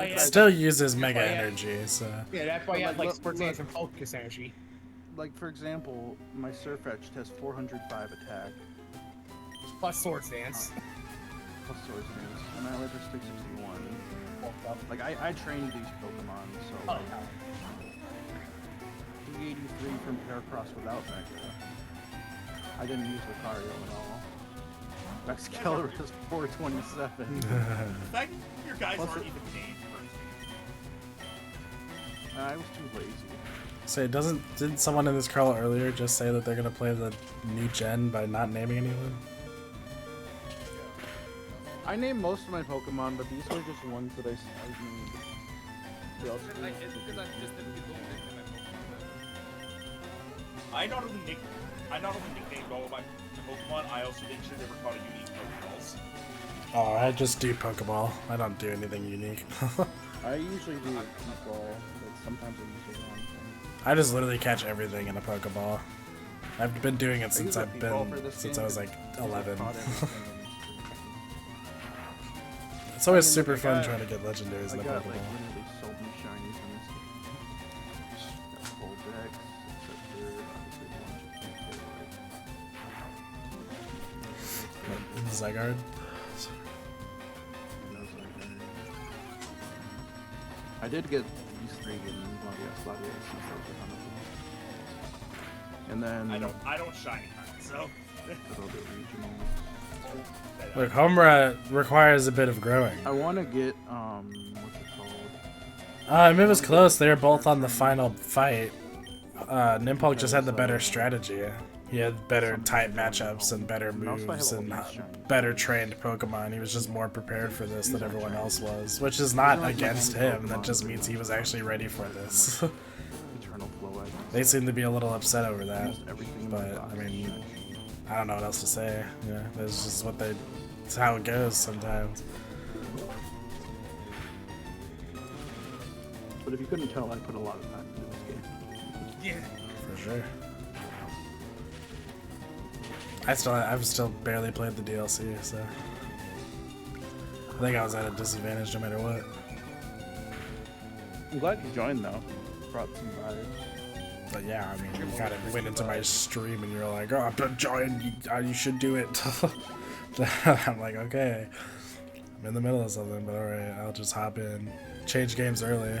it have, still uses mega why I have- energy, so... Yeah, that's why you have like Look, sports dance and focus energy. like for example, my Surfetched has 405 attack. Plus swords dance. Plus Swords Dance, and my Electric 361. Like, I trained these Pokemon, so... Oh, Like, 383 from Heracross without Mega. I didn't use Lucario at all. Excalibur is 427. The fact your guys Plus aren't it- even named first. I was too lazy. Say, didn't someone in this call earlier just say that they're gonna play the new gen by not naming anyone? I named most of my Pokemon, but these were just ones that I named. They also It's because I'm just the people who make my Pokemon. I not only nicknamed all of my Pokemon, I also made sure they were called unique Pokeballs. Oh, I just do Pokeball. I don't do anything unique. I usually do Pokeball, but sometimes I use the wrong thing. I just literally catch everything in a Pokeball. I've been doing it since I I've use a Pokeball for been this since game I was like because I've 11. caught everything in this It's always I mean, super like, I fun got- trying to get legendaries in I a got Pokeball. like literally so many shinies in this game. Got full decks, except for obviously the ones you can't get, like, Zygarde. and those like I did get these three in Latias, since I was a ton of them. And then I don't shiny hunt, so a little bit regional. Look, Homura requires a bit of growing. I want to get what's it called? I mean, it was close. They were both on the final fight. Nimpolt just had the better strategy. He had better type matchups and better moves and better trained Pokemon. He was just more prepared for this than everyone else was, which is not against him. That just means he was actually ready for this. Eternal Flow. They seem to be a little upset over that, Used everything in my but box. I mean, I don't know what else to say. Yeah, that's just what they. It's how it goes sometimes. But if you couldn't tell, I put a lot of time into this game. yeah. For sure. I've still barely played the DLC, so I think I was at a disadvantage no matter what. I'm glad you joined though. Brought some vibes. But yeah, I mean, you kind of went into my stream and you're like, "Oh, I'm gonna join. You should do it." I'm like, "Okay, I'm in the middle of something, but all right, I'll just hop in." Change games early.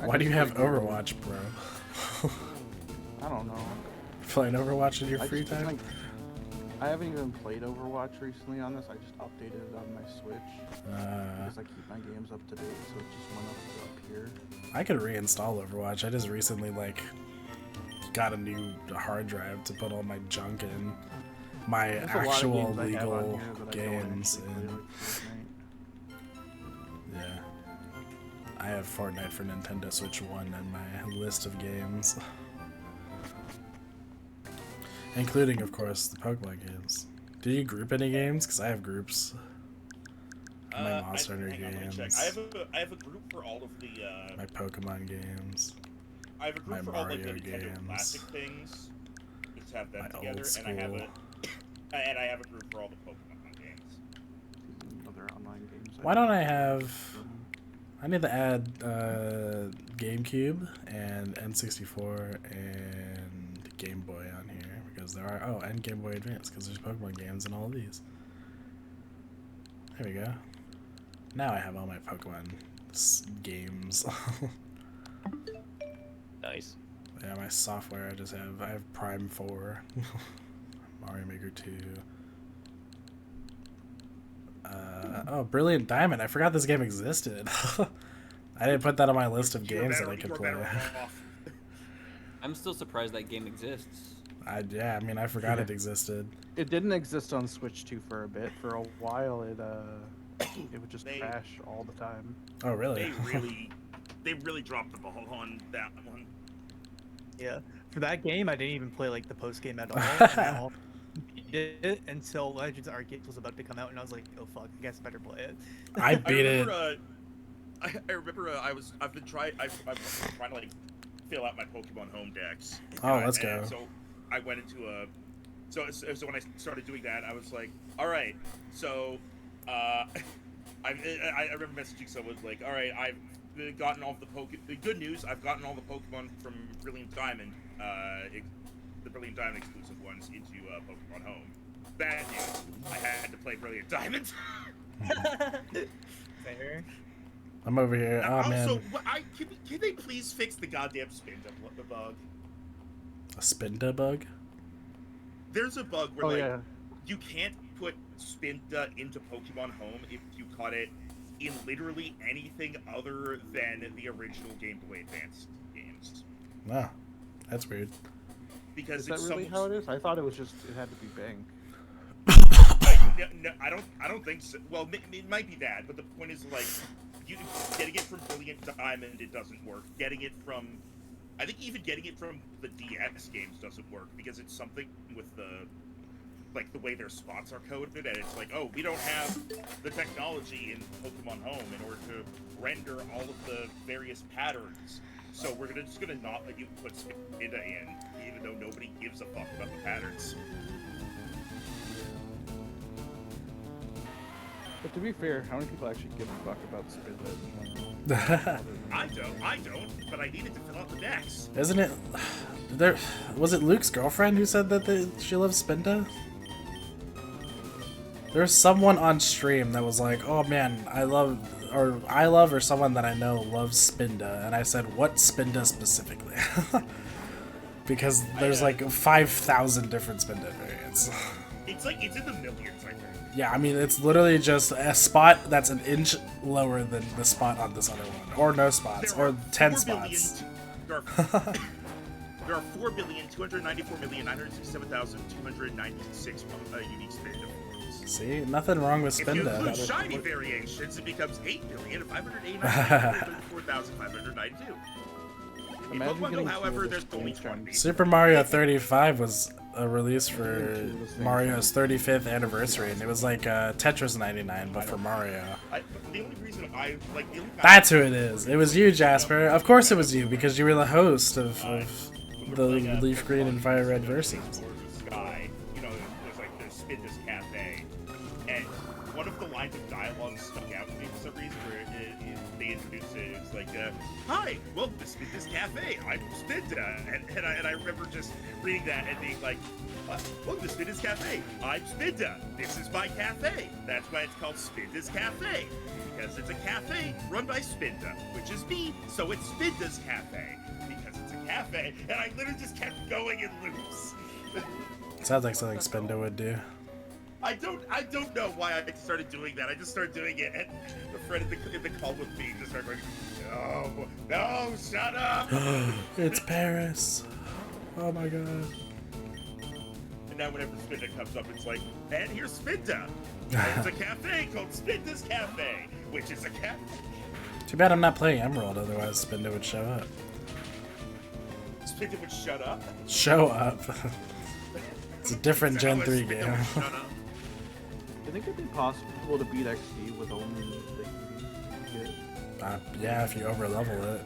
Why do you have Overwatch, bro? I don't know. Playing Overwatch in your I free just, time? like, I haven't even played Overwatch recently on this. I just updated it on my Switch because I keep my games up to date, so it just went up here. I could reinstall Overwatch. I just recently got a new hard drive to put all my junk in, my There's a lot of actual games I have on legal here that I don't games, actually play, and like Fortnite. yeah, I have Fortnite for Nintendo Switch 1 in my list of games, including, of course, the Pokemon games. Do you group any games? Because I have groups. My Monster Hunter hang on, let me check. games. I have a group for all of the. My Pokemon games. I have a group my for all like the Mario Nintendo games. Classic things. Let's have them My together, old and I have school. I have a group for all the Pokemon games. Other online games. Why don't I have? I need to add GameCube and N64 and Game Boy on here because there are and Game Boy Advance because there's Pokemon games in all of these. There we go. Now I have all my Pokemon games. Nice. Yeah, my software I have Prime 4, Mario Maker 2. Oh, Brilliant Diamond. I forgot this game existed. I didn't put that on my list of games that I could play. I'm still surprised that game exists. Yeah, I mean, I forgot it existed. It didn't exist on Switch 2 for a bit. For a while, it would just crash all the time. Oh, really? They really dropped the ball on that one. Yeah, for that game, I didn't even play like the post game at all. And I all beat it until Legends Arceus was about to come out, and I was like, "Oh fuck, I guess I better play it." I beat it. I remember I've been trying to like fill out my Pokemon home decks. Oh, let's go. So I went into a so when I started doing that, I was like, all right, so I remember messaging someone like, all right, I've gotten all the good news. I've gotten all the Pokemon from Brilliant Diamond, the Brilliant Diamond exclusive ones into Pokemon Home. Bad news. I had to play Brilliant Diamond. Fair. I'm over here. Oh man. Also, can they please fix the goddamn Spinda bug? A Spinda bug? There's a bug where yeah. you can't put Spinda into Pokemon Home if you caught it in literally anything other than the original Game Boy Advance games. Wow, that's weird. Because Is that it's really how it is? I thought it was just it had to be Bang. No, I don't think so. Well, it might be that, but the point is like, getting it from Brilliant Diamond, it doesn't work. I think even getting it from the DS games doesn't work because it's something with the way their spots are coded, and it's like, oh, we don't have the technology in Pokemon Home in order to render all of the various patterns. So we're just gonna not let you put Spinda in, even though nobody gives a fuck about the patterns. But to be fair, how many people actually give a fuck about Spinda? I don't, but I needed to fill out the decks. Isn't it? Was it Luke's girlfriend who said that she loves Spinda? There's someone on stream that was like, "Oh man, I love," or someone that I know loves Spinda, and I said, "What Spinda specifically?" Because there's like 5,000 different Spinda variants. It's in the millions, I think. Yeah, I mean, it's literally just a spot that's an inch lower than the spot on this other one. Or no spots, or 10 spots. There are 4,294,967,296 unique Spinda forms. See? Nothing wrong with If you Spinda. include shiny variations, it becomes 8,589,592. In Imagine Pokemon Go, getting however, two there's of the only Spinda 20. Super Mario 35 was a release for Mario's 35th anniversary, and it was like Tetris 99, but for Mario. The only reason I like the only That's who it is. It was you, Jasper. Of course it was you, because you were the host of the Leaf Green and Fire Red versus. Sky, there's like the Spinda's Cafe, and one of the lines of dialogue stuck out to me for some reason where they introduced it. It's like, "Hi, welcome to Spinda's Cafe. I'm Spinda," and I remember just reading that and being like, "Welcome to Spinda's Cafe. I'm Spinda. This is my cafe. That's why it's called Spinda's Cafe, because it's a cafe run by Spinda, which is me. So it's Spinda's Cafe because it's a cafe." And I literally just kept going in loops. Sounds like something Spinda would do. I don't know why I started doing that. I just started doing it, and the friend in the call with me just started going, "No, shut up!" It's Paris. Oh my god. And now whenever Spinda comes up, it's like, "And here's Spinda. There's a cafe called Spinda's Cafe, which is a cafe." Too bad I'm not playing Emerald, otherwise Spinda would show up. Spinda would shut up. Show up. It's a different Gen 3 Spinda game. would shut up. I think it'd be possible to beat XD with only the EV Yeah, if you overlevel it.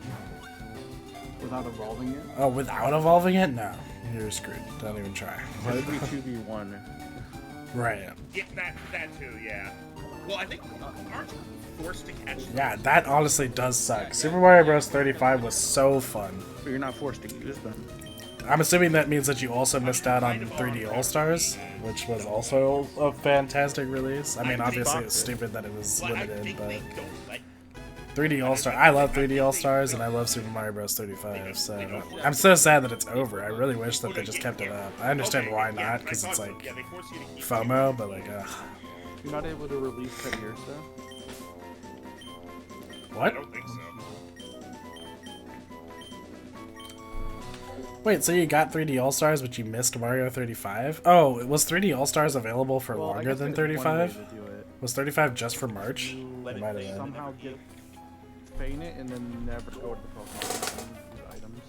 without evolving it. Oh, without evolving it? No. You're screwed. Don't even try. It'd be 2v1. Right. Yeah, that too, yeah. Well, I think, aren't you forced to catch Yeah, that honestly does suck. Super Mario Bros. 35 was so fun. But you're not forced to use them. I'm assuming that means that you also missed out on 3D All-Stars, which was also a fantastic release. I mean, obviously it's stupid that it was limited, but 3D All-Star, I love 3D All-Stars, and I love Super Mario Bros. 35, so I'm so sad that it's over. I really wish that they just kept it up. I understand why not, because it's like FOMO, but like, You're not able to release Teddy Ursa? I what? don't think so. Wait, so you got 3D All-Stars, but you missed Mario 35? Oh, was 3D All-Stars available for Well, I longer guess than there's one way 35? to do it. Was 35 just for March? Let It it might have play. been. Somehow get feign it and then never go to the Pokemon and use items.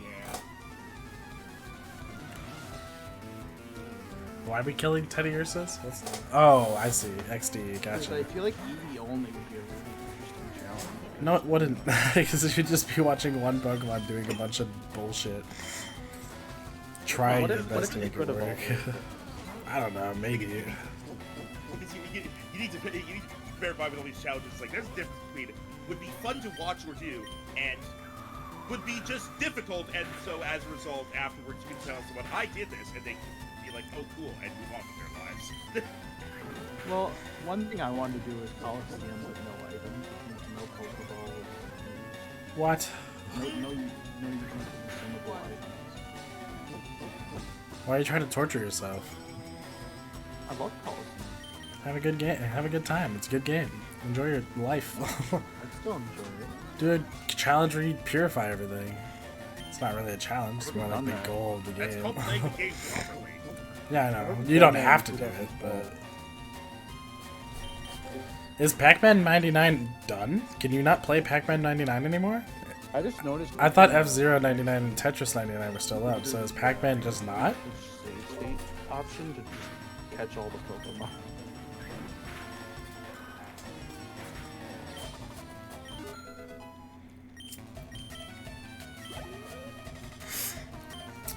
Yeah. Why are we killing Teddy Ursus? Oh, I see. XD, Because gotcha. I feel like Eevee only would be a really interesting challenge. No, it wouldn't. Because it should just be watching one Pokemon doing a bunch of bullshit. Trying What your if best to you make it could work. evolve? I don't know, maybe. Because you you need to verify with all these challenges. Like, there's a difference between would be fun to watch or do, and would be just difficult. And so, as a result, afterwards, you can tell someone, "I did this," and they can be like, "Oh, cool," and move on with their lives. Well, one thing I wanted to do is Coliseum with no items, no Pokeballs. What? No consumable items. Why are you trying to torture yourself? I love Coliseum. Have a good game. Have a good time. It's a good game. Enjoy your life. I still enjoy it. Do a challenge where you purify everything. It's not really a challenge. It's more like the that. goal of the That's game. called playing the game properly. Yeah, I know. You don't have to do it, but... Is Pac-Man 99 done? Can you not play Pac-Man 99 anymore? I just noticed. I thought F-Zero 99 and Tetris 99 were still up, so is Pac-Man just not? Save state option to just catch all the Pokemon.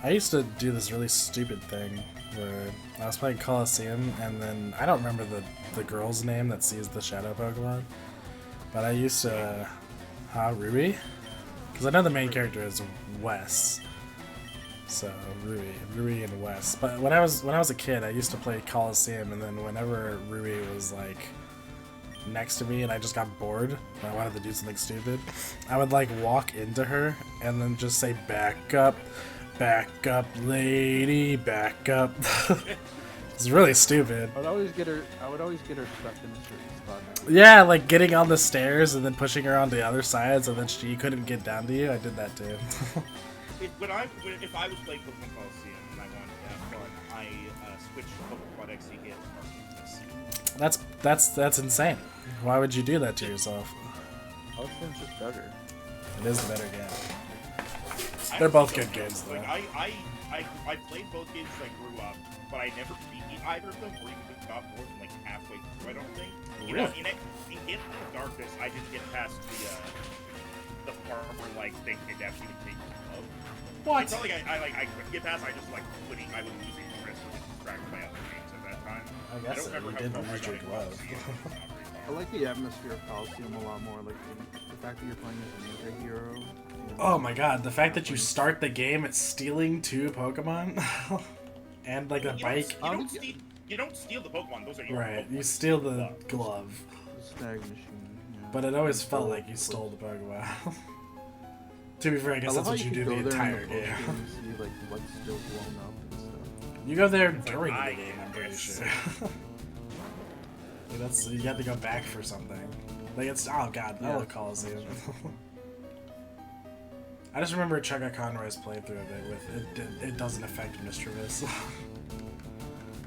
I used to do this really stupid thing where I was playing Coliseum, and then I don't remember the girl's name that sees the shadow Pokemon, but I used to Ruby, because I know the main character is Wes, so Ruby and Wes. But when I was a kid, I used to play Coliseum, and then whenever Ruby was like next to me and I just got bored and I wanted to do something stupid, I would like walk into her and then just say, "Back up, lady, back up." It's really stupid. I would always get her stuck in a certain spot. Yeah, like getting on the stairs and then pushing her on the other side so that she couldn't get down to you. I did that too. If I was playing Pokemon Coliseum and I wanted to have fun, I switched Pokemon XD to That's insane. Why would you do that to yourself? Coliseum's just better. It is a better game. They're both good games, though. Like I played both games as I grew up, but I never beat either of them, or even got more than like halfway through. I don't think. You know, in Darkness, I didn't get past the part where like they kidnapped you and take you up. What? It's not like I couldn't get past. I just like I was losing interest and distracted by other games at that time. I guess don't remember you did how far lose your I got in glove. Coliseum. I like the atmosphere of Coliseum a lot more. Like the fact that you're playing as an anti-hero. Oh my god, the fact that you start the game at stealing 2 Pokemon and like a bike. You don't steal the Pokemon; those are your Right, Pokemon. you steal the glove. The snag machine. Yeah. But it always felt like you stole the Pokemon. To be fair, I guess that's what you do the entire game. And see like what's still blown up and stuff. You go there during the I game, I'm pretty guess. sure. Like you have to go back for something. Like it's oh god, I love Coliseum. I just remember Chugga Conroy's playthrough of it with it doesn't affect Mischievous.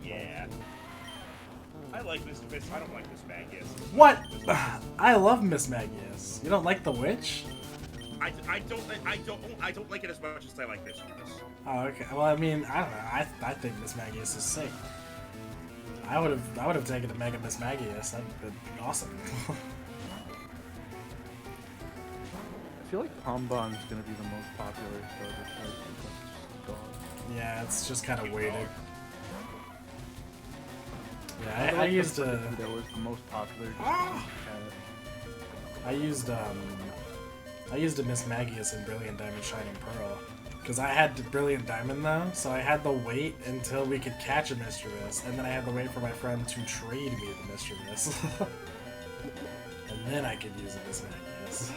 Yeah. I like Mr. Fist. I don't like Miss Magius. What? I love Miss Magius. You don't like the witch? I don't like it as much as I like Miss Magius. Oh, okay. Well, I mean, I don't know. I think Miss Magius is sick. I would have taken a Mega Miss Magius. That'd been awesome. I feel like Pombon's gonna be the most popular starter type because it's just a dog. Yeah, it's just kind of weighted. dog. Yeah, I used that was the most popular. I used a Miss Magius in Brilliant Diamond Shining Pearl. Because I had Brilliant Diamond though, so I had to wait until we could catch a Mischievous, and then I had to wait for my friend to trade me the Mischievous. And then I could use a Miss Magius.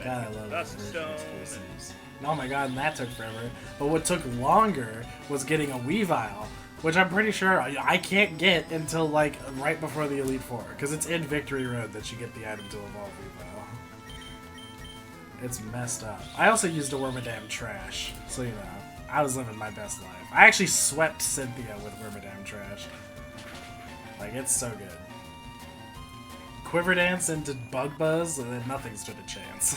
God, I love Dust those Stone. exclusives. Oh my god, and that took forever. But what took longer was getting a Weavile, which I'm pretty sure I can't get until like right before the Elite Four, because it's in Victory Road that you get the item to evolve Weavile. It's messed up. I also used a Wormadam Trash, so you know, I was living my best life. I actually swept Cynthia with Wormadam Trash. Like, it's so good. Quiver Dance into Bug Buzz, and then nothing stood a chance.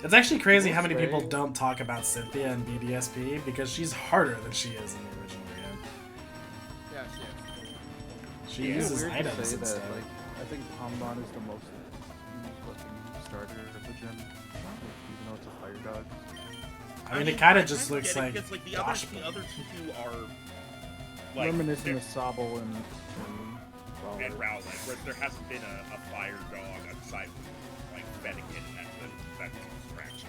It's actually crazy how many people don't talk about Cynthia in BDSP, because she's harder than she is in the original game. Yeah, she She It's uses weird to items say and that, stuff. like, I think Pombon is the most unique looking starter of the gym, even though it's a fire dog. I mean, it kind of just I looks get it, like because, like the Washburn. other two are like Reminiscent of they're- Sobble and and Rowlet. Rowlet, whereas there hasn't been a fire dog aside from like Fennekin, and that's the distraction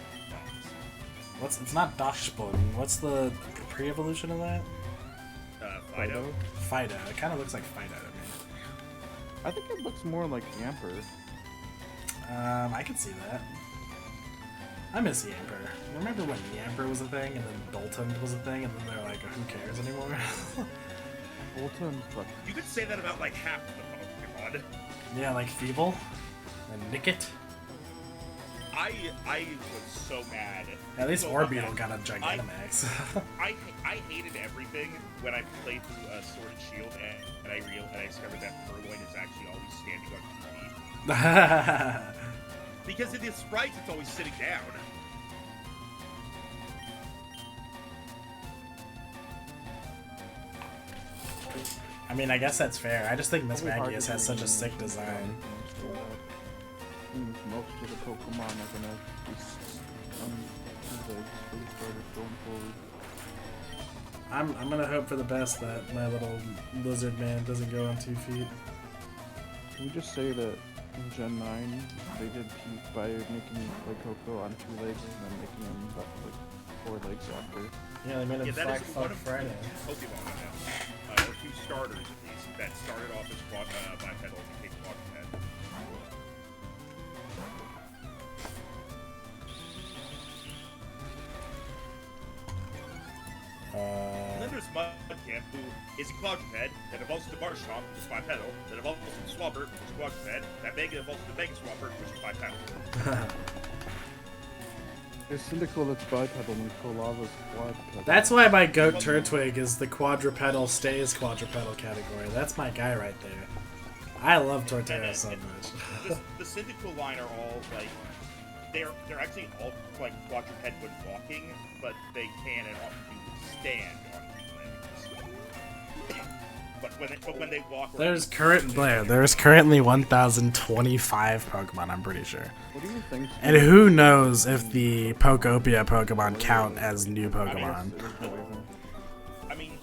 dogs. It's not Dachshund. What's the pre-evolution of that? Fido. Fido. It kind of looks like Fido to me. I think it looks more like Yamper. I can see that. I miss Yamper. Remember when Yamper was a thing, and then Dalton was a thing, and then they're like, who cares anymore? Bolton, but You could say that about like half of the Pokemon. Yeah, like Feeble and Nickit. I was so mad. At least So Orbeetle mad. got a Gigantamax. I hated everything when I played through Sword and Shield, and I discovered that Purloin is actually always standing on 2 feet. Because in the sprites, it's always sitting down. I mean, I guess that's fair. I just think Miss Probably hard Magius to has do such a in sick design. Most of the Pokemon are gonna be on 2 legs for the starters going forward. I'm gonna hope for the best that my little lizard man doesn't go on 2 feet. Can we just say that in Gen 9, they did peak by making like Coco on 2 legs and then making him like 4 legs after. Yeah, they made him Yeah, that Black is one Fuck of Friday. 2 Pokemon now, or 2 starters at least, that started off as bipedal and became quadruped. And then there's Mudcamp, who is a quadruped, that evolves to Marshtomp, which is bipedal, that evolves to Swampert, which is quadruped, that Mega evolves to Mega Swampert, which is bipedal. There's Cyndaquil that's bipedal and Colava's quadrupedal. That's why my goat Turtwig is the quadrupedal stays quadrupedal category. That's my guy right there. I love Torterra so much. The Cyndaquil line are all like they're actually all like quadruped when walking, but they can and often do stand on 2 legs. But when they walk, There's currently 1,025 Pokemon, I'm pretty sure. What do you think? And who knows if the Pokopia Pokemon count as new Pokemon. I mean,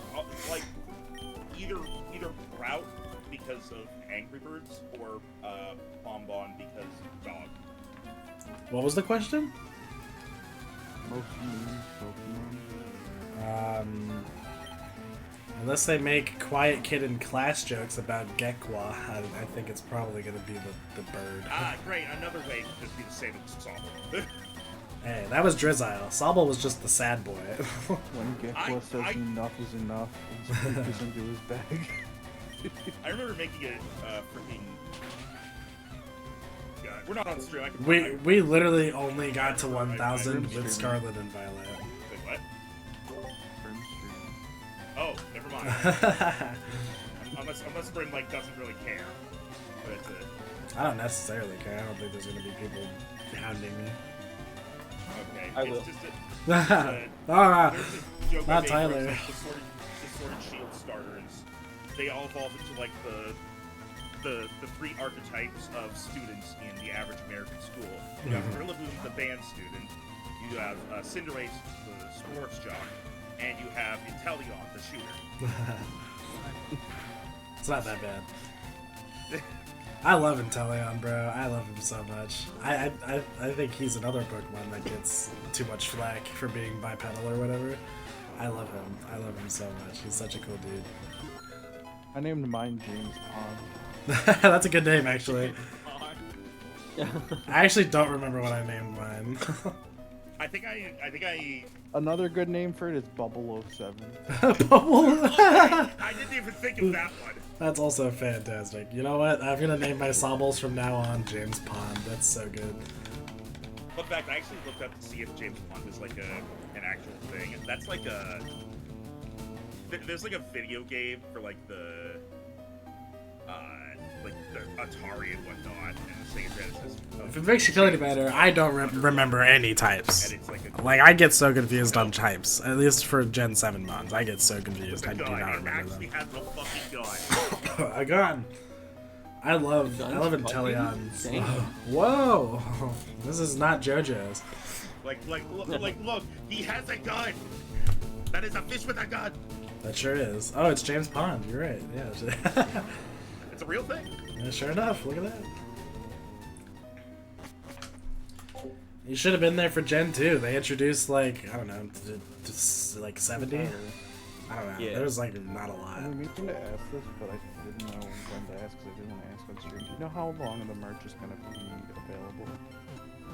like either Grout because of Angry Birds or Bonbon because of Dog. What was the question? Most new Pokemon. Unless they make Quiet Kid in Class jokes about Gekwa, I think it's probably going to be the bird. Ah, great! Another way to just be the same as Sobble. Hey, that was Drizzile. Sobble was just the sad boy. When Gekwa says enough is enough and sneakers into his bag. I remember making a freaking. God, we're not on stream. we literally only got to 1,000 with Scarlet and Violet. Wait, what? Oh, never mind. unless Brim like doesn't really care. But I don't necessarily care. I don't think there's going to be people hounding me. okay, I it's will. just Ah, there's a joke not I made Tyler. where it's like the Sword and Shield starters. They all evolve into like the 3 archetypes of students in the average American school. You have Rillaboom, the band student. You have Cinderace, the sports jock, and you have Inteleon, the shooter. it's not that bad. I love Inteleon, bro. I love him so much. I think he's another Pokemon that gets too much flack for being bipedal or whatever. I love him. I love him so much. He's such a cool dude. I named mine James Pond. That's a good name, actually. I actually don't remember what I named mine. I think I Another good name for it is Bubble 07. Bubble. I didn't even think of that one. That's also fantastic. You know what? I'm gonna name my Sobbles from now on James Pond. That's so good. Fun fact, I actually looked up to see if James Bond was like an actual thing. That's like there's like a video game for like the Atari and whatnot, and the Sega Genesis. If it makes you feel any better, I don't remember any types. And it's like Like, I get so confused on types. At least for Gen 7 mods. I get so confused. I do gun. not It remember actually them. has a fucking gun. A gun. I love Guns Inteleons. fucking? Damn. Whoa! This is not JoJo's. Look, he has a gun. That is a fish with a gun. That sure is. Oh, it's James Pond. You're right. Yeah. It's a real thing. Yeah, sure enough. Look at that. You should have been there for Gen 2. They introduced, like, I don't know, like 70? I don't know. Yeah. There was, like, not a lot. I mean, meaning to ask this, but I didn't know when to ask because I didn't want to ask on stream. Do you know how long the merch is going to be available?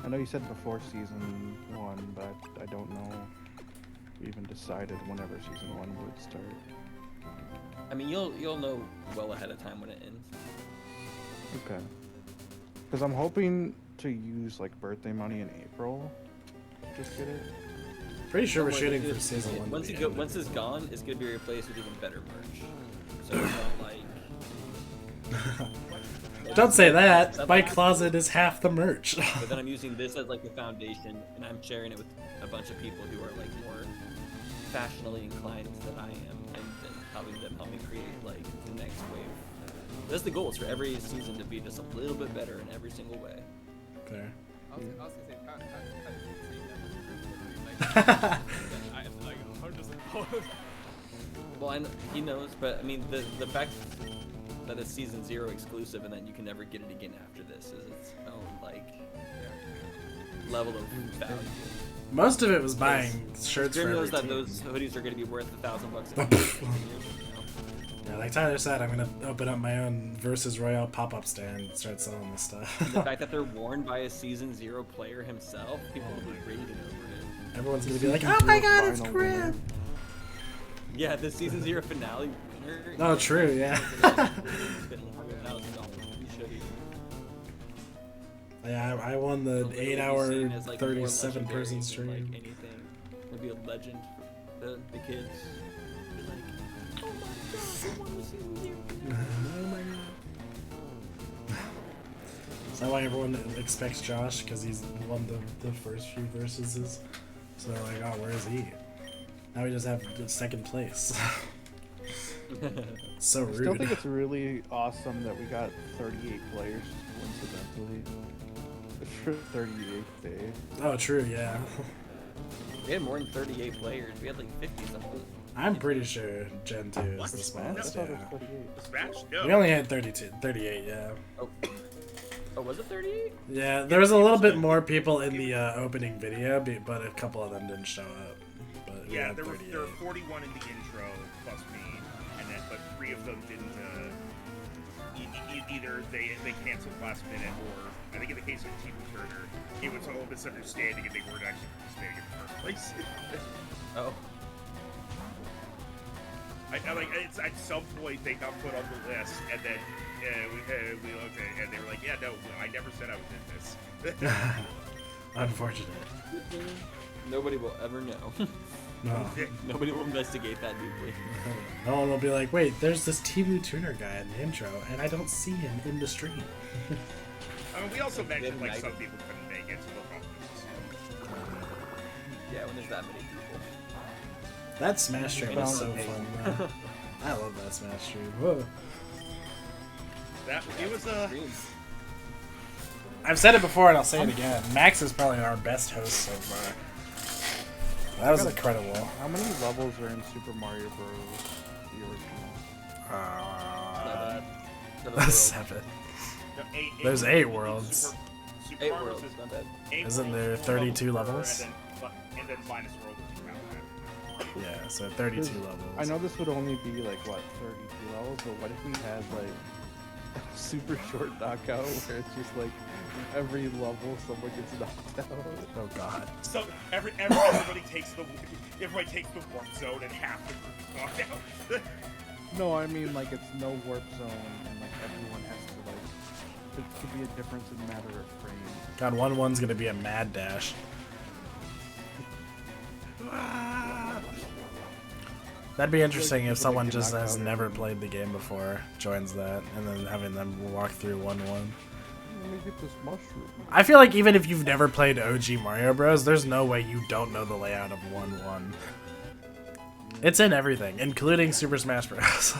I know you said before Season 1, but I don't know if we even decided whenever Season 1 would start. I mean, you'll know well ahead of time when it ends. Okay. Because I'm hoping to use, like, birthday money in April. Just get it. Pretty sure we're Don't shooting worry, for Season 1. Once it's gone, it's gonna be replaced with even better merch. So it's not like. Don't say that. My closet is half the merch. But then I'm using this as like the foundation, and I'm sharing it with a bunch of people who are like more fashionably inclined than I am, and having them help me create like the next wave. That's the goal. Is for every season to be just a little bit better in every single way. There. I was gonna say, Pat didn't say that was I am like 100% Well, he knows, but I mean the fact that it's season 0 exclusive and then you can never get it again after this is its own like level of value. Most of it was buying shirts for Grim every knows that team. those hoodies are going to be worth $1,000 Yeah, like Tyler said, I'm gonna open up my own Versus Royale pop-up stand and start selling this stuff. The fact that they're worn by a season 0 player himself, people will be raving over it. Everyone's gonna be like, "Oh my god, it's Grim!" Yeah, the season 0 finale winner. Oh, true, yeah. Yeah, I won the 8-hour, 37-person stream. Like anything, it'd be a legend for the kids. Be like, oh my god, I won the season 0. Oh my god. Is that why everyone expects Josh? Because he's won the first few versuses. So they're like, oh, where is he? Now we just have the second place. So I still think rude. it's really awesome that we got 38 players coincidentally for 38th day. Oh, true, yeah. We had more than 38 players. We had like 50 something. I'm pretty sure Gen 2 is What? the I smallest, thought it yeah. was 38. Smash? No. We only had 38, yeah. Oh, was it 38? Yeah, there was a little bit more people in the opening video, but a couple of them didn't show up. But we Yeah, had there were 38. 41 in the intro plus me, and then but 3 of them didn't. Either they canceled last minute, or I think in the case of Team Turner, it was all misunderstanding and they weren't actually participating in the first place. Oh. I like it's at some point they got put on the list, and then we looked at it, and they were like, "Yeah, no, I never said I was in this." Unfortunate. Nobody will ever know. No. Nobody will investigate that deeply. No one will be like, wait, there's this Timu Tuner guy in the intro, and I don't see him in the stream. I mean, we also mentioned like Night. some people couldn't make it, so no problem. Yeah, when there's that many people. That Smash stream was so Hey. fun, though. I love that Smash stream. Whoa. That it was Streams. I've said it before and I'll say it again. Max is probably our best host so far. That was incredible. How many levels are in Super Mario Bros. The original? 7. no, There's 8 worlds. Super 8 Mario worlds, is not bad. 8 Isn't worlds, there 4 32 levels, levels? and then minus world if you count that. Yeah, so 32 levels. I know this would only be like what 32 levels, but what if we had like a super short knockout where it's just like every level someone gets knocked out? Oh god. So everybody takes the warp zone and half the group is knocked out. No, I mean like it's no warp zone and like everyone has to like. It could be a difference in matter of frame. God, 1-1's gonna be a mad dash. That'd be interesting if someone just has never played the game before joins that, and then having them walk through 1-1. Let me get this mushroom. I feel like even if you've never played OG Mario Bros, there's no way you don't know the layout of 1-1. It's in everything, including Super Smash Bros.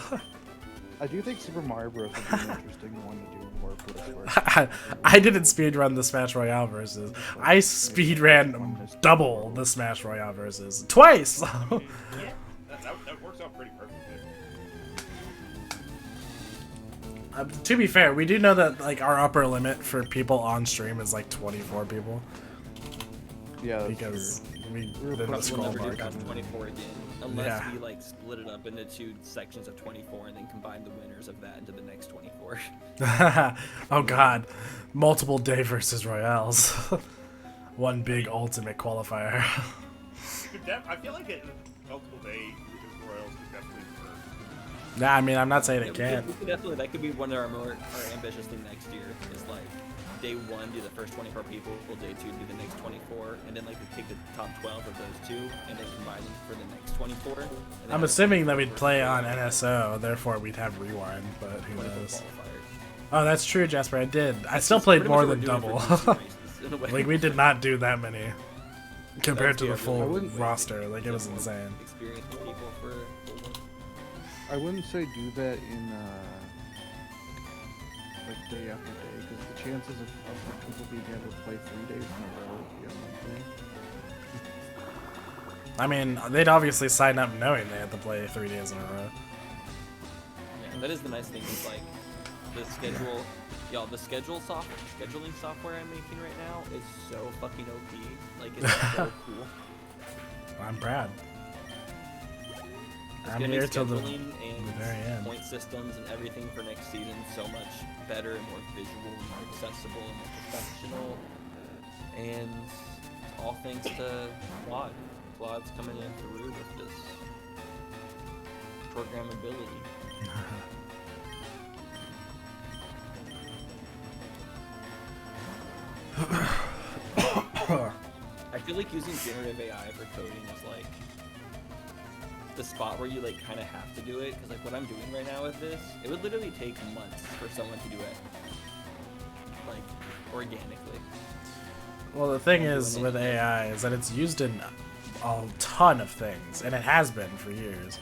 I do think Super Mario Bros. Would be an interesting one to do more for the Switch. I didn't speedrun the Smash Royale versus. I speedran double the Smash Royale versus twice. Yeah, that works out pretty perfectly. To be fair, we do know that like our upper limit for people on stream is like 24 people Yeah, that's because we We're did the probably scroll We'll never bar. do past 24 again, unless Yeah. we like split it up into 2 sections of 24 and then combine the winners of that into the next 24. Oh god, multiple day versus Royales. One big ultimate qualifier. I feel like multiple day Royals could definitely work. Nah, I mean I'm not saying Yeah, it can't. we could definitely, that could be one of our ambitious thing next year. Is like day 1 do the first 24 people, day 2 do the next 24, and then like we take the top 12 of those 2 and then combine them for the next 24. And then I'm have assuming that we'd 24 play on NSO, therefore we'd have rewind, but who 24 knows? qualifiers. Oh, that's true, Jasper. I did. I still That's played pretty more much than what we're double. doing for DC races, in a way. Like we did not do that many compared to the That's full really roster. Like it was more insane. Experience with people for full one. I wouldn't say do that in like day after day, because the chances of people being able to play 3 days in a row would be unlikely. I mean, they'd obviously sign up knowing they had to play 3 days in a row. Yeah, that is the nice thing is like the schedule, y'all. The scheduling software I'm making right now is so fucking OP. Like it's so cool. I'm proud. It's I'm gonna here make till the scheduling and very end. point systems and everything for next season so much better and more visual and more accessible and more professional. And it's all thanks to Claude. Claude's coming in through with this programmability. I feel like using generative AI for coding is like the spot where you like kind of have to do it, because like what I'm doing right now with this, it would literally take months for someone to do it, like organically. Well, the thing is with AI is that it's used in a ton of things, and it has been for years.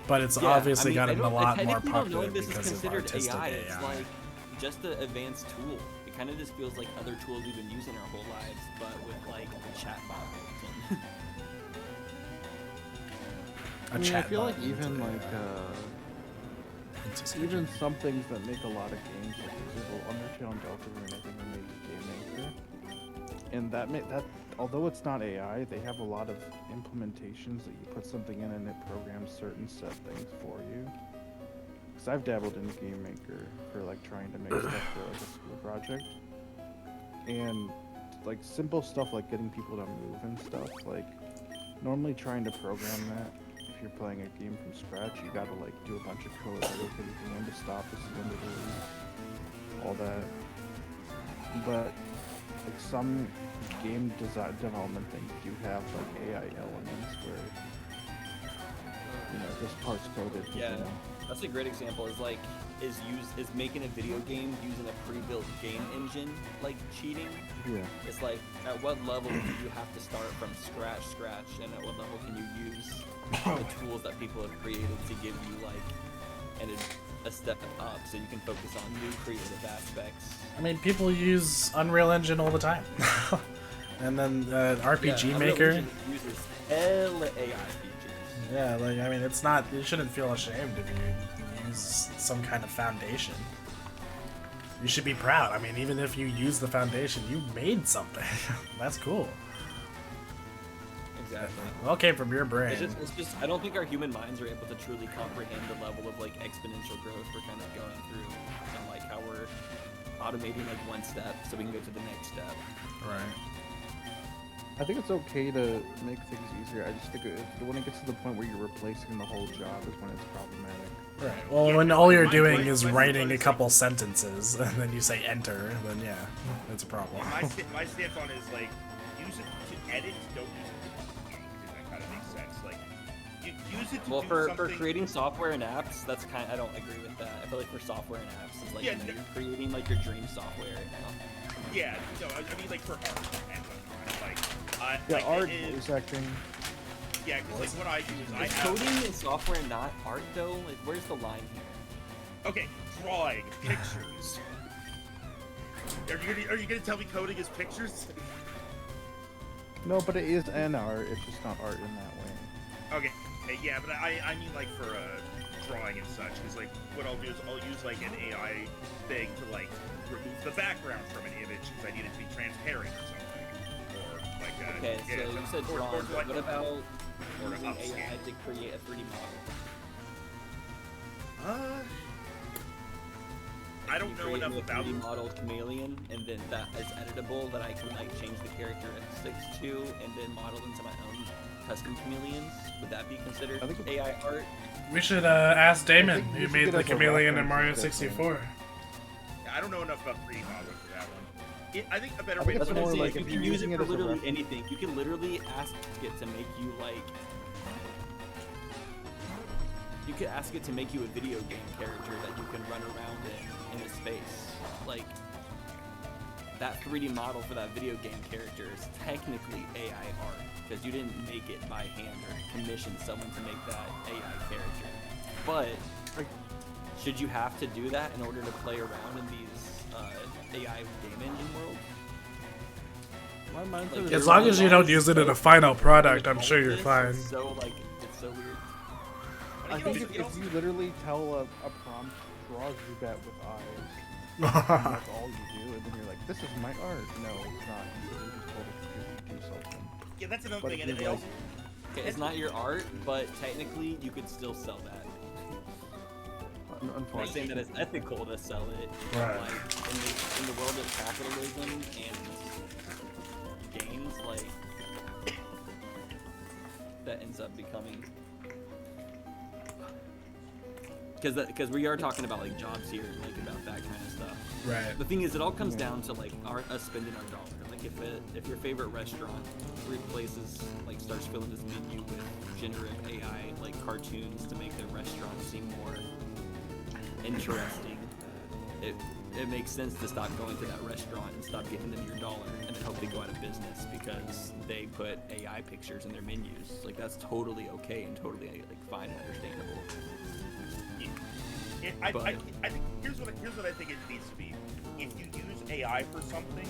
But it's Yeah, obviously I mean, gotten a lot more technically don't know popular if this is because of considered artistic AI. AI. It's like just an advanced tool. It kind of just feels like other tools we've been using our whole lives, but with like a chat bot built in. I mean, I feel like chatbot even into like Princess even some things that make a lot of games, like for example, Undertale and Deltarune, I think were made with Game Maker, and that although it's not AI, they have a lot of implementations that you put something in and it programs certain set things for you. Because I've dabbled in Game Maker for like trying to make stuff for like a school project, and like simple stuff like getting people to move and stuff. Like normally trying to program that, if you're playing a game from scratch, you gotta like do a bunch of code, like okay, when to stop, this is when to release, all that. But like some game design development things do have like AI elements where this part's coded. Yeah. That's a great example. Is making a video game using a pre-built game engine like cheating? Yeah. It's like at what level do you have to start from scratch, and at what level can you use the tools that people have created to give you like a step up so you can focus on new creative aspects. I mean, people use Unreal Engine all the time. And then RPG Unreal Maker. Engine uses hella AI features. Yeah, like I mean, it's not. You shouldn't feel ashamed if you use some kind of foundation. You should be proud. I mean, even if you use the foundation, you made something. That's cool. Exactly. Well, it came from your brain. It's just I don't think our human minds are able to truly comprehend the level of like exponential growth we're kind of going through, and like how we're automating like one step so we can go to the next step. Right. I think it's okay to make things easier. I just think when it gets to the point where you're replacing the whole job is when it's problematic. Right. Well, Yeah, when all you're my- doing my- is my writing a thought is, couple sentences and then you say enter, then yeah, it's a problem. My stance on it is like use it to edit, don't use it to game, because that kind of makes sense. Like you use it to Well, do for something. creating software and apps, that's I don't agree with that. I feel like for software and apps, it's like Yeah, you're creating like your dream software right now. Yeah, no, I mean like for art and like Yeah, like, art, it is- voice acting. Yeah, because like what I do is I Is have. coding and software not art though? Like, where's the line here? Okay, drawing, pictures. Are you gonna tell me coding is pictures? No, but it is an art. It's just not art in that way. Okay, yeah, but I mean like for drawing and such, because like what I'll do is I'll use like an AI thing to like remove the background from an image because I need it to be transparent or something, or like Okay, so yeah, you said or drawing, to, like, but what about or to using upscale. AI to create a 3D model? I don't You know create enough me a about 3D model chameleon, and then that is editable that I can like change the character at 6:2 and then model into my own custom chameleons. Would that be considered I think it's- AI art? We should ask Damon, think you who should made get the as a chameleon in reference Mario to this thing. 64. I don't know enough about 3D modeling for that one. I think a better I way think to That's it's what put I'm more it is saying. like You if can you're use using it it for as a literally reference. anything. You can literally ask it to make you like. You could ask it to make you a video game character that you can run around in a space. Like that 3D model for that video game character is technically AI art because you didn't make it by hand or commission someone to make that AI character. But should you have to do that in order to play around in these AI game engine worlds? My mindset Like, is As long as you don't use it in a final product, I'm All sure of you're this fine. is so like it's so weird. I You think know, if you know- you literally tell a prompt, draw Zubat with eyes, and that's all you do, and then you're like, this is my art. No, it's not. You literally just told it to do something. yeah, that's another But thing, if and you're it like, also Okay, it's not your art, but technically you could still sell that. I'm not saying unfortunately, that it's ethical to sell it. Right. Like in the world of capitalism and games, like that ends up becoming because we are talking about like jobs here and like about that kind of stuff. Right. The thing is, it all comes down to like us spending our dollar. Like if your favorite restaurant replaces like starts filling this menu with generative AI like cartoons to make their restaurant seem more interesting, it makes sense to stop going to that restaurant and stop giving them your dollar and then hope they go out of business because they put AI pictures in their menus. Like that's totally okay and totally like fine and understandable. I But- think here's what I think it needs to be. If you use AI for something,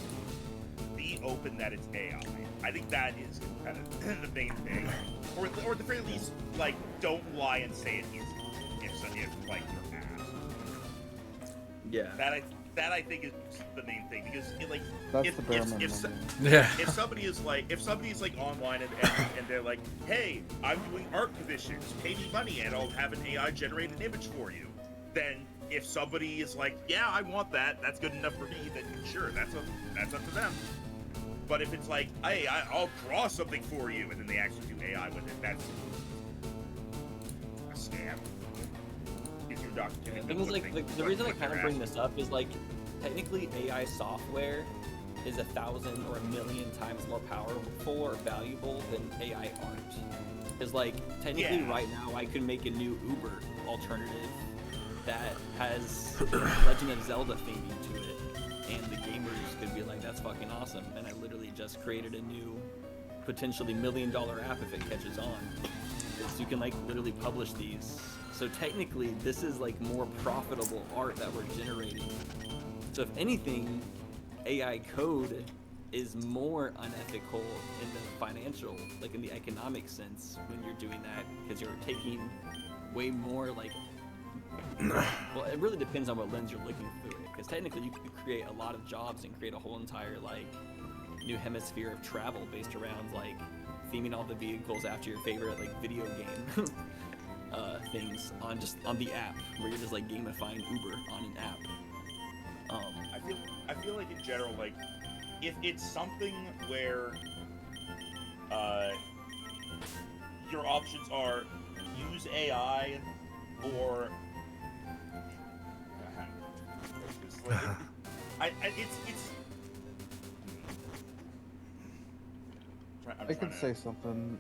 be open that it's AI. I think that is kind of the main thing. Or at the very least, like don't lie and say it isn't. If like your ass. Yeah. That I think is the main thing because like that's if, the bare if, minimum. if, yeah. Yeah. if somebody's like online and they're like, hey, I'm doing art commissions, pay me money and I'll have an AI generate an image for you. Then if somebody is like, yeah, I want that, that's good enough for me, then sure, that's up to them. But if it's like, hey, I'll draw something for you, and then they actually do AI with it, that's a scam. If you're not The thing is, like, the reason I kind of bring this up is, like, technically AI software is 1,000 or 1,000,000 times more powerful or valuable than AI art. Because, like, technically Yeah. right now I could make a new Uber alternative that has Legend of Zelda theming to it, and the gamers could be like, that's fucking awesome, and I literally just created a new, potentially $1 million app if it catches on. So you can, like, literally publish these. So technically, this is like more profitable art that we're generating. So if anything, AI code is more unethical in the financial, like in the economic sense when you're doing that, because you're taking way more like, well, it really depends on what lens you're looking through it, because technically you could create a lot of jobs and create a whole entire like new hemisphere of travel based around like theming all the vehicles after your favorite like video game things on the app, where you're just like gamifying Uber on an app. I feel like in general, like if it's something where your options are use AI or it's I could say something.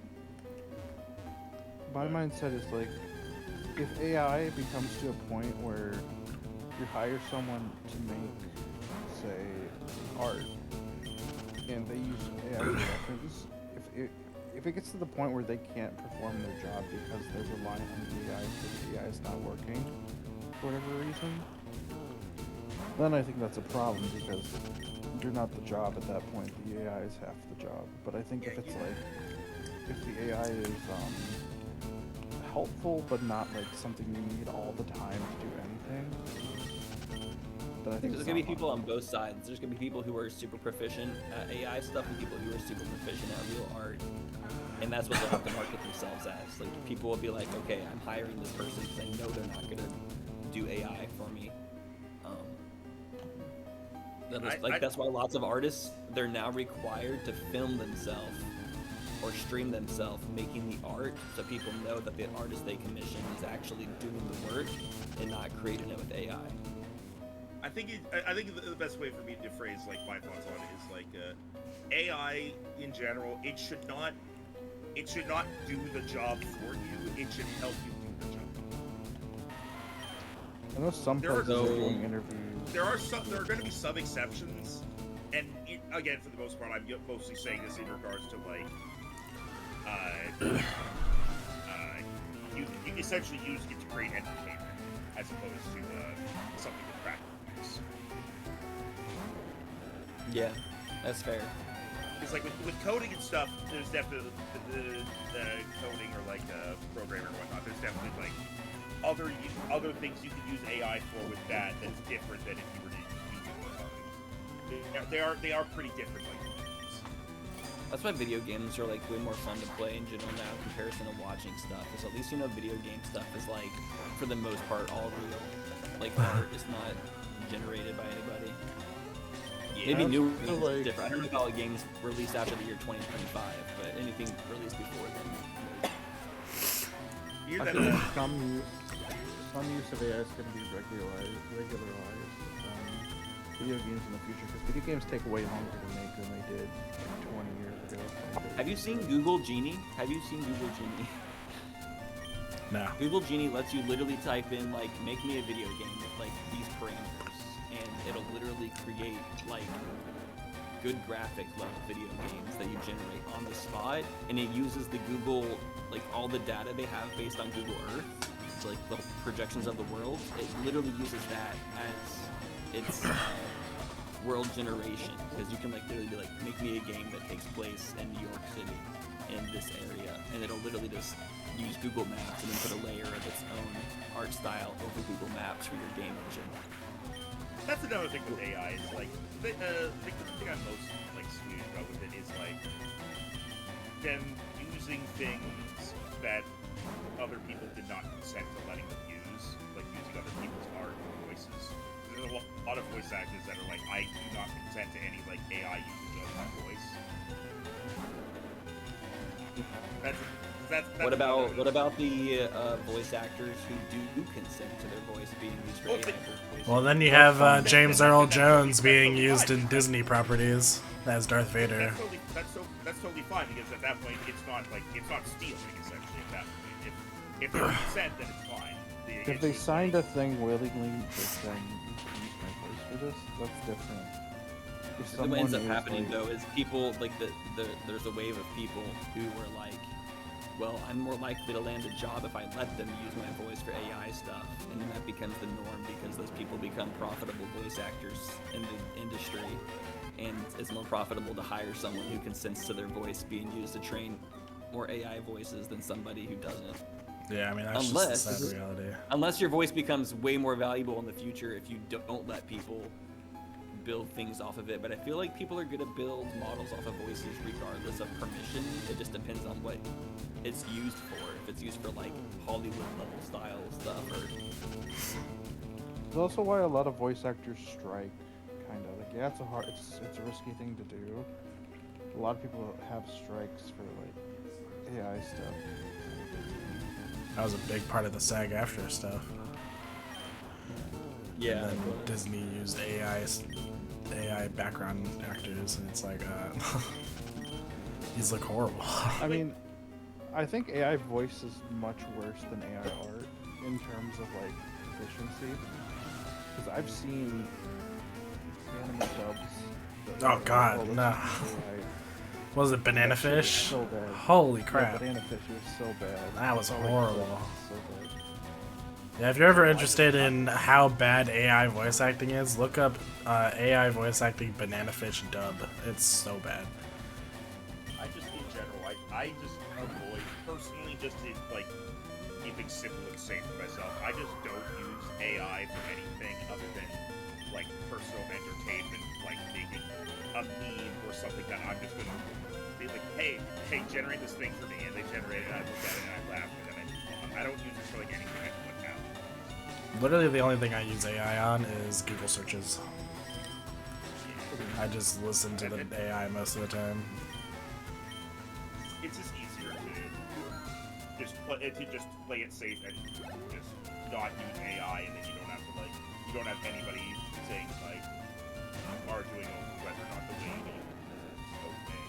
My mindset is like, if AI becomes to a point where you hire someone to make, say, art, and they use AI as a reference, if it gets to the point where they can't perform their job because they're relying on the AI because the AI is not working for whatever reason, then I think that's a problem because you're not the job at that point. The AI is half the job. But I think if it's like, if the AI is helpful but not like something you need all the time to do anything, then I think There's gonna be people on both sides. There's gonna be people who are super proficient at AI stuff and people who are super proficient at real art. And that's what they'll have to market themselves as. Like, people will be like, okay, I'm hiring this person because I know they're not gonna do AI for me. That's why lots of artists, they're now required to film themselves or stream themselves making the art, so people know that the artist they commission is actually doing the work and not creating it with AI. I think the best way for me to phrase like my thoughts on it is like AI in general. It should not do the job for you. It should help you do the job. I know some places are doing interviews. There are going to be some exceptions, and again, for the most part, I'm mostly saying this in regards to like, you essentially using it to create entertainment as opposed to something with practical use. Yeah, that's fair. Because like with coding and stuff, there's definitely the coding or like programming or whatnot. There's definitely like other things you can use AI for with that's different than if you were to use it for they are pretty different like things. That's why video games are like way more fun to play in general now in comparison to watching stuff. Because at least video game stuff is like, for the most part, all real. Like, art is not generated by anybody. Yeah. Maybe new games is different. I don't know about games released after the year 2025, but anything released before then. I feel like some use of AI is going to be regularized video games in the future, because video games take way longer to make than they did like 20 years ago. Have you seen Google Genie? No. Google Genie lets you literally type in, like, make me a video game with, like, these parameters, and it'll literally create, like, good graphic level video games that you generate on the spot, and it uses the Google, like, all the data they have based on Google Earth, so, like, the projections of the world. It literally uses that as its world generation, because you can, like, literally be like, make me a game that takes place in New York City in this area, and it'll literally just use Google Maps and then put a layer of its own art style over Google Maps for your game engine. That's another thing with AI is like the thing I'm most like sweet about with it is like them using things that other people did not consent to letting them use, like using other people's art or voices. There's a lot of voice actors that are like, I do not consent to any like AI usage of my voice. That's what about the voice actors who do consent to their voice being used for AI voice? Well, then you have James Earl Jones being used in Disney properties as Darth Vader. That's totally fine, because at that point it's not stealing essentially. At that point, if there's consent, then it's fine. If they signed a thing willingly to saying you can use my voice for this, that's different. What ends up happening though is people like there's a wave of people who were like, well, I'm more likely to land a job if I let them use my voice for AI stuff, and then that becomes the norm because those people become profitable voice actors in the industry, and it's more profitable to hire someone who consents to their voice being used to train more AI voices than somebody who doesn't. Yeah, I mean, that's just the sad reality. Unless your voice becomes way more valuable in the future if you don't let people build things off of it, but I feel like people are gonna build models off of voices regardless of permission. It just depends on what it's used for. If it's used for like Hollywood level style stuff, or it's also why a lot of voice actors strike. Kind of like, yeah, it's a risky thing to do. A lot of people have strikes for like AI stuff. That was a big part of the SAG-AFTRA stuff. yeah. And then Disney used AI background actors, and it's like, these look horrible. I mean, I think AI voice is much worse than AI art in terms of like efficiency. Because I've seen anime dubs. Oh God, no. Was it banana That shit was fish? so bad. Holy Yeah, crap. banana fish was so bad. That was That's all I horrible. said. So bad. Yeah, if you're ever interested in how bad AI voice acting is, look up AI voice acting banana fish dub. It's so bad. I just, in general, I just avoid, personally, just in, like, keeping simple and safe for myself. I just don't use AI for anything other than, like, personal entertainment, like making a meme or something that I'm just gonna be like, hey, generate this thing for me, and they generate it, and I look at it, and I laugh, and then I move on. I don't use it for, like, anything I can look at. Literally the only thing I use AI on is Google searches. I just listen to the AI most of the time. It's just easier to just play it safe and just not use AI, and then you don't have to have anybody saying like arguing over whether or not the way you use it is okay.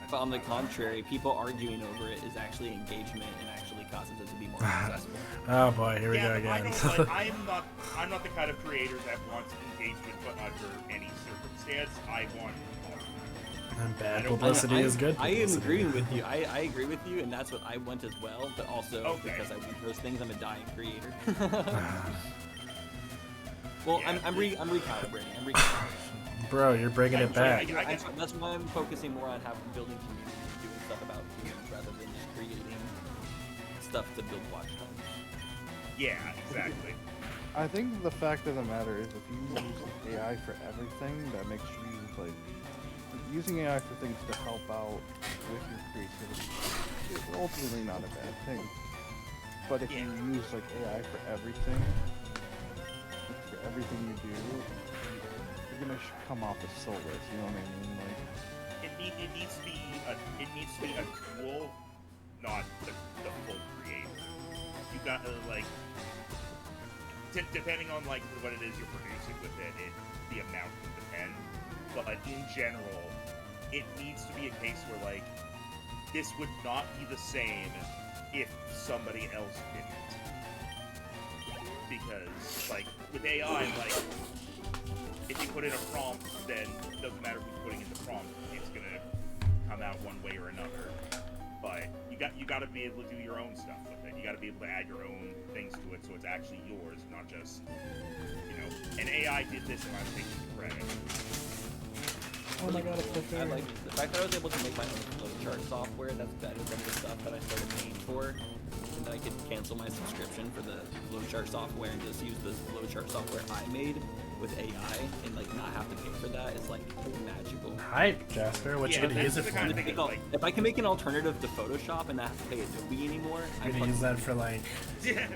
But on the contrary, people arguing over it is actually engagement and actually causes it to be more successful. Oh boy, here we go I again. don't, like, I'm not the kind of creator that wants engagement, but under any circumstance, I want. And bad I don't- publicity is good I am publicity. agreeing with you. I agree with you, and that's what I want as well. But also Okay. because I want those things, I'm a dying creator. Well, Yeah. I'm recalibrating. Bro, you're bringing it back. I guess- That's why I'm focusing more on building community, doing stuff about humans rather than just creating stuff to build watch time. Yeah, exactly. I think the fact of the matter is if you use AI for everything, that makes you like using AI for things to help out with your creativity is ultimately not a bad thing. But if you use like AI for everything you do, you're gonna come off as soulless. You know what I mean? Like It needs to be a tool, not the full creator. You got like depending on like what it is you're producing with it, the amount can depend. But in general, it needs to be a case where like this would not be the same if somebody else didn't. Because like with AI, like if you put in a prompt, then it doesn't matter who's putting in the prompt, it's gonna come out one way or another. But you got to be able to do your own stuff with it. You got to be able to add your own things to it, so it's actually yours, not just an AI did this and I'm taking the credit. oh my god, it's so I fair. like the fact that I was able to make my own flowchart software. That's better than the stuff that I started paying for. And then I could cancel my subscription for the flowchart software and just use the flowchart software I made with AI and like not have to pay for that. It's like magical. Hype, Jasper. What you Yeah, gonna use it that's the for? kind of thing that, like, If I can make an alternative to Photoshop and not have to pay Adobe anymore, You're gonna use that for like Yeah,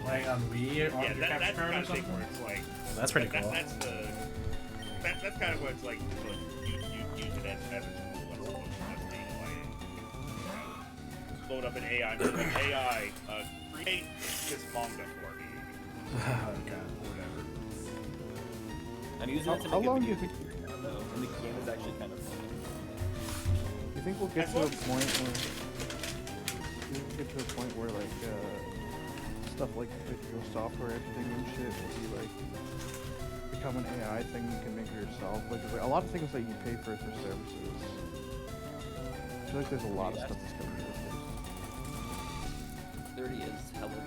playing on Wii or on your that's capture the card kind or of thing something? where it's like That's pretty cool. That's kind of what it's like. You use it as a tool as data mining. Load up an AI, create this manga for me. Oh god. Whatever. I'm using it to How make a long do video you think? right now, though, and the game is actually kind of funny. You think we'll get As to a long as- point where like stuff like video software editing and shit will be like become an AI thing you can make yourself? Like a lot of things that you pay for services. I feel like there's a lot of stuff that's gonna be replaced. There already is hella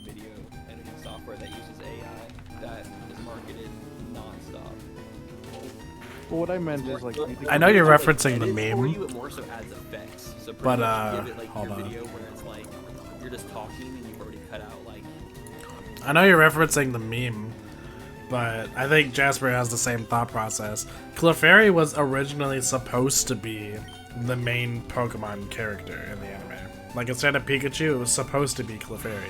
video editing software that uses AI that is marketed non-stop. But what I meant is like, do you think I know you're Like, referencing the edits for meme. you, it more so adds effects. So pretty But, much you give it like hold your on. video where it's like you're just talking and you've already cut out like I know you're referencing the meme, but I think Jasper has the same thought process. Clefairy was originally supposed to be the main Pokemon character in the anime. Like instead of Pikachu, it was supposed to be Clefairy.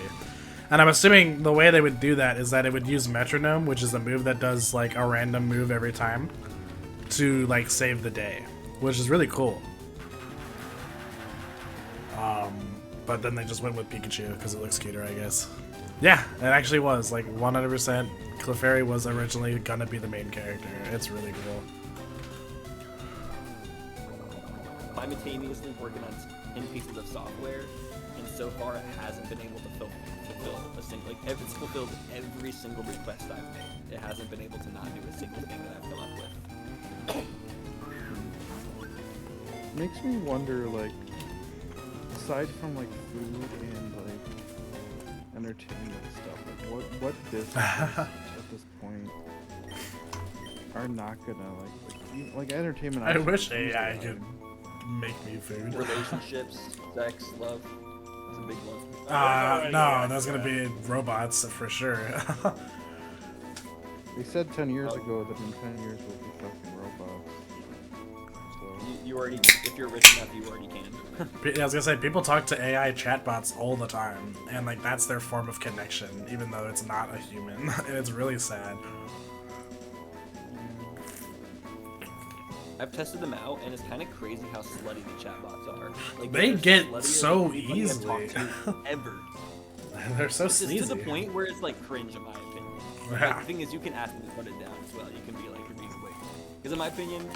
And I'm assuming the way they would do that is that it would use Metronome, which is a move that does like a random move every time, to like save the day, which is really cool. But then they just went with Pikachu because it looks cuter, I guess. Yeah, it actually was like 100%. Clefairy was originally gonna be the main character. It's really cool. simultaneously working on 10 pieces of software, and so far it hasn't been able to fulfill a single, like it's fulfilled every single request I've made. It hasn't been able to not do a single thing that I've come up with. makes me wonder, like, aside from like food and like entertainment stuff, like what businesses at this point are not gonna like entertainment? I obviously wish is easy, AI could make me food. Relationships, sex, love. It's a big one. No, that's gonna be robots for sure. They said 10 years ago that in 10 years we'll be fucking robots. So You already, if you're rich enough, you already can. I was gonna say, people talk to AI chatbots all the time, and like that's their form of connection, even though it's not a human, and it's really sad. I've tested them out, and it's kind of crazy how slutty the chatbots are. Like, They they're get sluttier so than anybody I've easily. talked to ever. They're so It's just to the sneezy. point where it's like cringe, in my opinion. Yeah. Like, the thing is, you can ask them to put it down as well. You can be like, you're being way. Because in my opinion,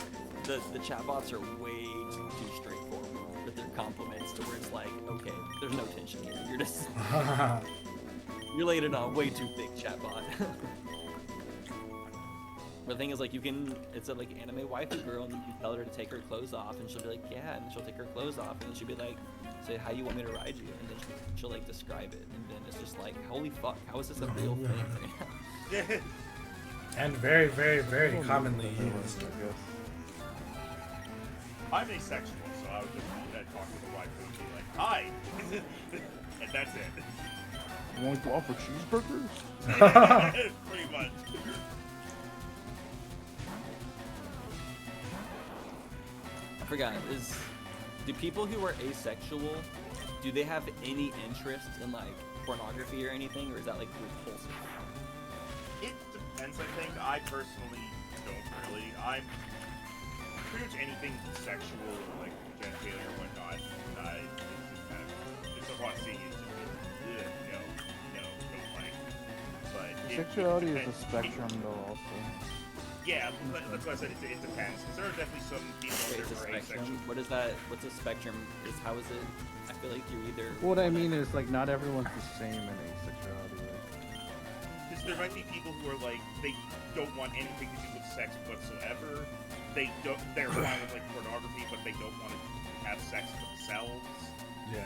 the chatbots are way too straightforward with their compliments to where it's like, okay, there's no tension here. You're just you're laying it on way too thick, chatbot. But the thing is, like, you can, it's a like anime waifu girl, and you can tell her to take her clothes off, and she'll be like, yeah, and she'll take her clothes off, and then she'll be like, say, how you want me to ride you? And then she'll like describe it, and then it's just like, holy fuck, how is this a real thing right now? And very, very, very Well, commonly maybe used. I guess. I'm asexual, so I would just talk to the wife and be like, hi! And that's it. You want to go out for cheeseburgers? Pretty much. I forgot, do people who are asexual, do they have any interest in like pornography or anything, or is that like repulsive? It depends, I think. I personally don't really. I'm pretty much anything sexual, like genitalia or whatnot. It's just kind of, it's a raw seeing it. Just, no, don't like. But Sexuality is a depends. spectrum, though, also. Yeah, but that's why I said it depends. Because there are definitely some people Okay, out it's a there who are spectrum. asexual. What is that? What's a spectrum? How is it? I feel like you're either. What I mean is, like, not everyone's the same in asexuality. Because there might be people who are like, they don't want anything to do with sex whatsoever. They're fine with like pornography, but they don't want to have sex themselves. Yeah.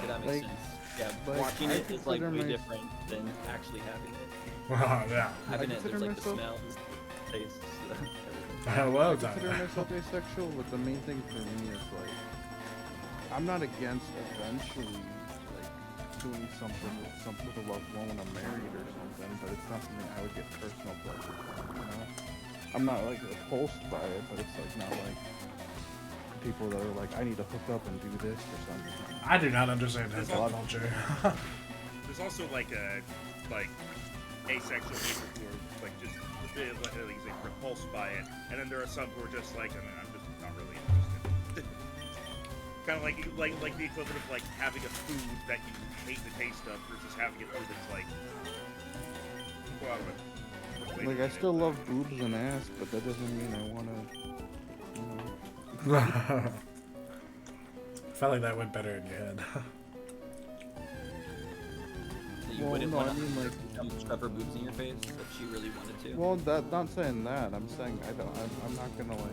Yeah, that makes Like- sense. Yeah, like, watching I it is like consider way my- different than actually having it. Yeah. Having it, consider there's like the myself- smells, tastes, everything. Well I consider done. myself asexual, but the main thing for me is, like, I'm not against eventually, like, doing something with a loved one when I'm married or something, but it's not something I would get personal pleasure from, you know? I'm not, like, repulsed by it, but it's, like, not like people that are like, I need to hook up and do this or something. I do not understand hip hop culture. There's also like asexual people who are like just like repulsed by it, and then there are some who are just like, I'm just not really interested. Kind of like the equivalent of like having a food that you hate the taste of versus having a food that's like. Well, wait a Like, I minute. still love boobs and ass, but that doesn't mean I wanna, you know. I felt like that went better in your head. You Well, wouldn't no, want I mean, like, to shove her boobs in your face if she really wanted to. well, not saying that. I'm saying I'm not gonna, like.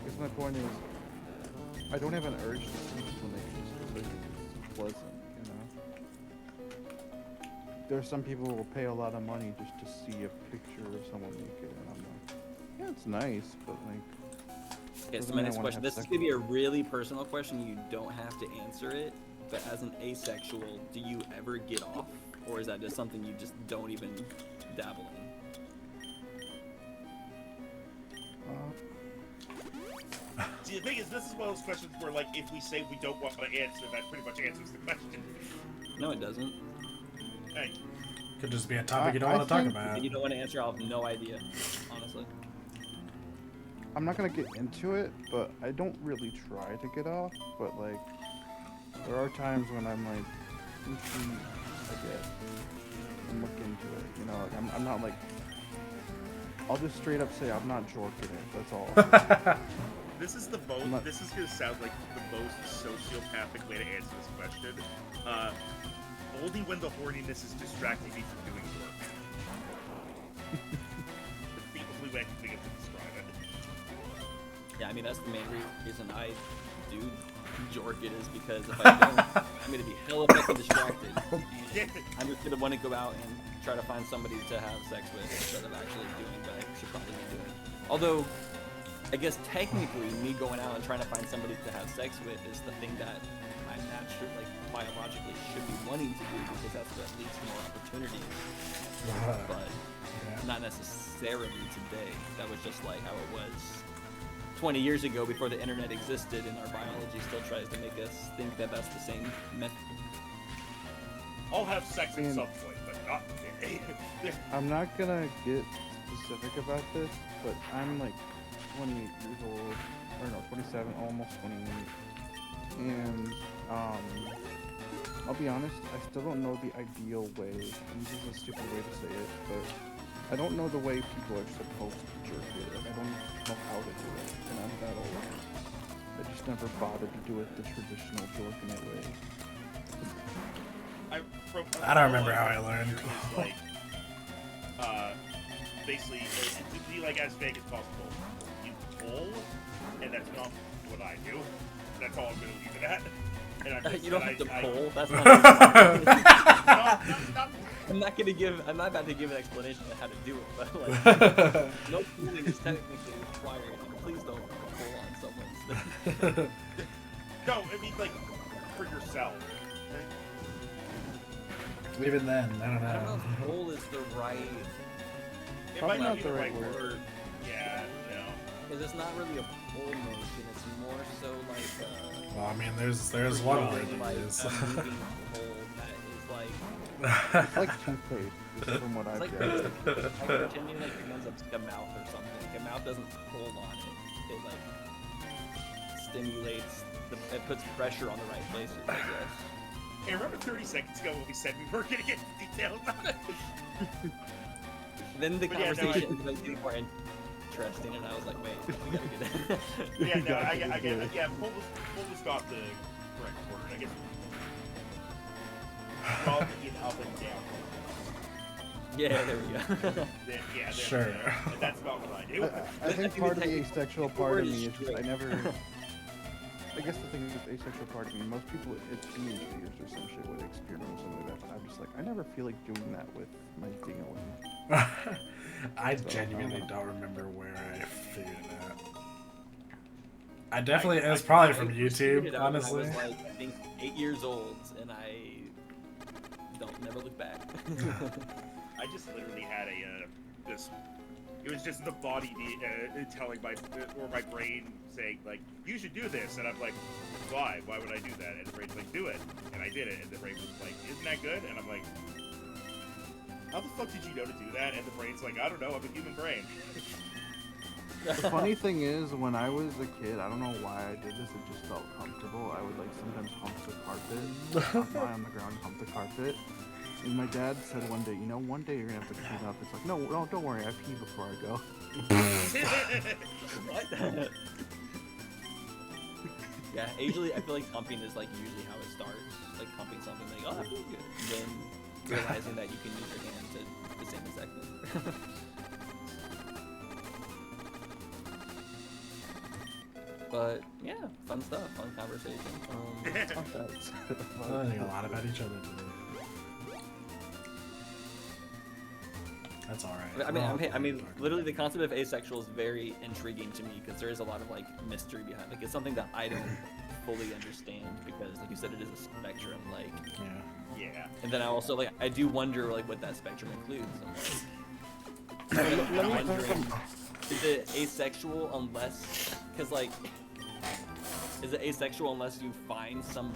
Because my point is, I don't have an urge to see people naked just because it's pleasant, you know. There's some people who will pay a lot of money just to see a picture of someone naked, and I'm like, yeah, it's nice, but like. Okay, so doesn't my mean I next wanna question. have This is sex gonna be a with really personal question. You don't have to answer it. But as an asexual, do you ever get off, or is that just something you just don't even dabble in? See, the thing is, this is one of those questions where, like, if we say we don't want to answer, that pretty much answers the question. No, it doesn't. Hey, Could just be a topic you don't I want to talk think- about. If you don't want to answer, I'll have no idea, honestly. I'm not gonna get into it, but I don't really try to get off. But like, there are times when I'm like, intrigued, I guess, and look into it. You know, like I'm not like, I'll just straight up say I'm not jorking it. That's all. this is this is gonna sound like the most sociopathic way to answer this question. Only when the horniness is distracting me from doing work. It's the only way I can think of to describe it. Yeah, I mean that's the main reason I do jork it is because if I don't, I'm gonna be hella fucking distracted. And I'm just gonna want to go out and try to find somebody to have sex with instead of actually doing what I should probably be doing. Although, I guess technically, me going out and trying to find somebody to have sex with is the thing that I'm naturally, like, biologically should be wanting to do because that's what leads to more opportunities. But not necessarily today. That was just like how it was 20 years ago before the internet existed, and our biology still tries to make us think that that's the same method. I'll have sex at some point, but not today. I'm not gonna get specific about this, but I'm like 28 years old, or no, 27, almost 28, and I'll be honest, I still don't know the ideal way, and this is a stupid way to say it, but I don't know the way people are supposed to jerk it. Like, I don't know how to do it, and I'm that old. I just never bothered to do it the traditional jorking it way. I don't remember how I learned. It was like, basically, to be like as vague as possible. You pull, and that's not what I do. That's all I'm gonna leave it at. And I'm just, You don't have to pull. That's not. I'm not about to give an explanation of how to do it, but like, no pulling is technically required. And please don't pull on someone's. No, I mean like for yourself. Even then, I don't I don't know know. if pull is the right, It Probably might not not be the the right right word. word. Yeah, no. because it's not really a pull motion. It's more so like. Well, I mean, there's one word to like use. a moving pole that is like. It's like toothpaste, just from what It's I've like gathered. I pretend like it ends up like a mouth or something. Like a mouth doesn't pull on it. It like stimulates. It puts pressure on the right places, I guess. Hey, remember 30 seconds ago when we said we weren't gonna get detailed about it? Then the But yeah, no, conversation was getting more interesting, and I was like, wait, we gotta get it. Yeah, no, gotta I get get it. yeah, pull was not the correct word. I guess crawl it up and down. Yeah, there we go. Yeah, Sure. and that's not what I do. I think part of the asexual part of me is straight. I never. I guess the thing is, the asexual part of me, most people, it's teenage years or some shit would experiment with something like that, but I'm just like, I never feel like doing that with my dingling. I genuinely don't remember where I figured it out. I definitely, it was probably from I figured YouTube, it out when honestly. I was like, I think 8 years old, and I don't never look back. I just literally had this. It was just the body telling my brain saying like, you should do this, and I'm like, why? Why would I do that? And the brain's like, do it, and I did it, and the brain was like, isn't that good? And I'm like, how the fuck did you know to do that? And the brain's like, I don't know, I'm a human brain. The funny thing is, when I was a kid, I don't know why I did this, it just felt comfortable. I would like sometimes hump the carpet, lie on the ground, hump the carpet. And my dad said one day, you know, one day you're gonna have to clean up. It's like, no, don't worry, I pee before I go. What? Yeah, usually I feel like humping is like usually how it starts. Like humping something like, oh, I feel good. Then realizing that you can use your hand to the same exact thing. But yeah, fun stuff, fun conversation. We're learning a lot about each other today. That's alright. I mean, literally the concept of asexual is very intriguing to me because there is a lot of like mystery behind. Like it's something that I don't fully understand because, like you said, it is a spectrum. Like, Yeah. and then I also like I do wonder like what that spectrum includes. I'm wondering, is it asexual unless, because like, is it asexual unless you find somebody